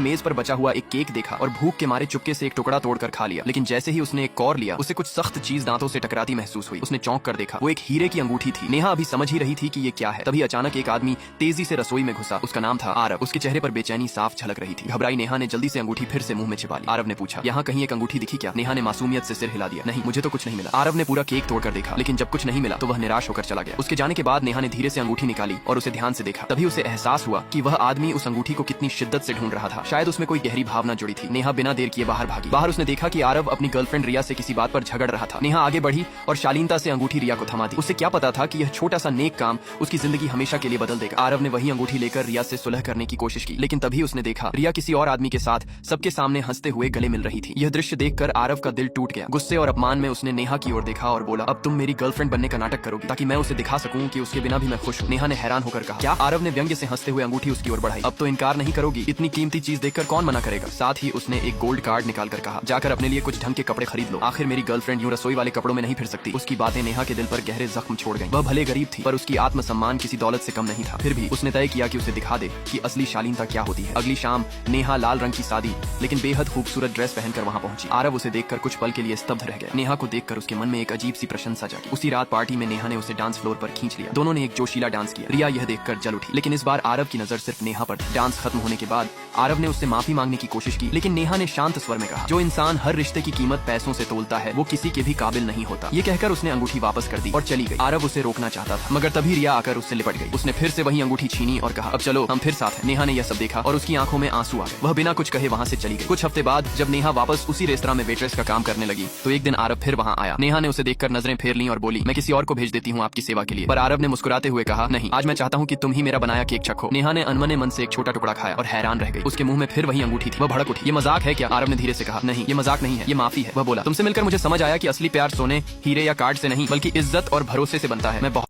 मेज पर बचा हुआ एक केक देखा और भूख के मारे चुपके से एक टुकड़ा तोड़कर खा लिया। लेकिन जैसे ही उसने एक कौर लिया, उसे कुछ सख्त चीज दांतों से टकराती महसूस हुई। उसने चौंक कर देखा, वो एक हीरे की अंगूठी थी। नेहा अभी समझ ही रही थी कि ये क्या है, तभी अचानक एक आदमी तेजी से रसोई में घुसा। उसका नाम था आरव। उसके चेहरे पर बेचैनी साफ झलक रही थी। घबराई नेहा ने जल्दी से अंगूठी फिर से मुंह में छिपा ली। आरव ने पूछा, यहाँ कहीं एक अंगूठी दिखी क्या? नेहा ने मासूमियत से सिर हिला दिया, नहीं, मुझे तो कुछ नहीं मिला। आरव ने पूरा केक तोड़कर देखा, लेकिन जब कुछ नहीं मिला तो वह निराश होकर चला गया। उसके जाने के बाद नेहा ने धीरे से अंगूठी निकाली और उसे ध्यान से देखा। तभी उसे एहसास हुआ कि वह आदमी उस अंगूठी को कितनी शिद्दत से ढूंढ रहा था। शायद उसमें कोई गहरी भावना जुड़ी थी। नेहा बिना देर किए बाहर भागी। बाहर उसने देखा कि आरव अपनी गर्लफ्रेंड रिया से किसी बात पर झगड़ रहा था। नेहा आगे बढ़ी और शालीनता से अंगूठी रिया को थमा दी। उसे क्या पता था कि यह छोटा सा नेक काम उसकी जिंदगी हमेशा के लिए बदल देगा। आरव ने वही अंगूठी लेकर रिया से सुलह करने की कोशिश की, लेकिन तभी उसने देखा रिया किसी और आदमी के साथ सबके सामने हंसते हुए गले मिल रही थी। यह दृश्य देखकर आरव का दिल टूट गया। गुस्से और अपमान में उसने नेहा की ओर देखा और बोला, अब तुम मेरी गर्लफ्रेंड बनने का नाटक करोगी ताकि मैं उसे दिखा सकूं कि उसके बिना भी मैं खुश हूं। नेहा ने हैरान होकर कहा, क्या? आरव ने व्यंग्य से हंसते हुए अंगूठी उसकी ओर बढ़ाई। अब तो इनकार नहीं करोगी? इतनी कीमती चीज देखकर कौन मना करेगा? साथ ही उसने एक गोल्ड कार्ड निकालकर कहा, जाकर अपने लिए कुछ ढंग के कपड़े खरीद लो। आखिर मेरी गर्लफ्रेंड यूं रसोई वाले कपड़ों में नहीं फिर सकती। उसकी बातें नेहा के दिल पर गहरे जख्म छोड़ गईं। वह भले गरीब थी, पर उसकी आत्मसम्मान किसी दौलत से कम नहीं था। फिर भी उसने तय किया कि उसे दिखा दे कि असली शालीनता क्या होती है। अगली शाम नेहा लाल रंग की सादी लेकिन बेहद खूबसूरत ड्रेस पहनकर वहां पहुंची। आरव उसे देखकर कुछ पल के लिए स्तब्ध रह गया। नेहा को देखकर उसके मन में एक अजीब सी प्रशंसा जागी। उसी रात पार्टी में नेहा ने उसे डांस फ्लोर पर खींच लिया। दोनों ने एक जोशीला डांस किया। रिया यह देखकर जल उठी, लेकिन इस बार आरव की नजर सिर्फ नेहा पर थी। डांस खत्म होने के बाद आरव ने उससे माफी मांगने की कोशिश की, लेकिन नेहा ने शांत स्वर में कहा, जो इंसान हर रिश्ते की कीमत पैसों से तोलता है वो किसी के भी काबिल नहीं होता। ये कहकर उसने अंगूठी वापस कर दी और चली गई। आरव उसे रोकना चाहता था, मगर तभी रिया आकर उससे लिपट गई। उसने फिर से वही अंगूठी छीनी और कहा, अब चलो हम फिर साथ हैं। नेहा ने यह सब देखा और उसकी आंखों में आंसू आ गए। वह बिना कुछ कहे वहां से चली गई। कुछ हफ्ते बाद जब नेहा वापस उसी रेस्तरां में वेट्रेस का काम करने लगी तो एक दिन आरव फिर वहां आया। नेहा ने उसे देखकर नजरें फेर ली और बोली, मैं किसी और को भेज देती हूँ आपकी सेवा के लिए। पर आरव ने मुस्कुराते हुए कहा, नहीं, आज मैं चाहता हूँ कि तुम ही मेरा बनाया केक चखो। नेहा ने अनमने मन से एक छोटा टुकड़ा खाया और हैरान रह गई। उसके मुंह में फिर वही अंगूठी थी। वह भड़क उठी, ये मजाक है क्या? आरव ने धीरे से कहा, नहीं, ये मजाक नहीं है, ये माफी है। वह बोला, तुमसे मिलकर मुझे समझ आया कि असली प्यार सोने, हीरे या कार्ड से नहीं बल्कि इज्जत और भरोसे से बनता है। मैं बहुत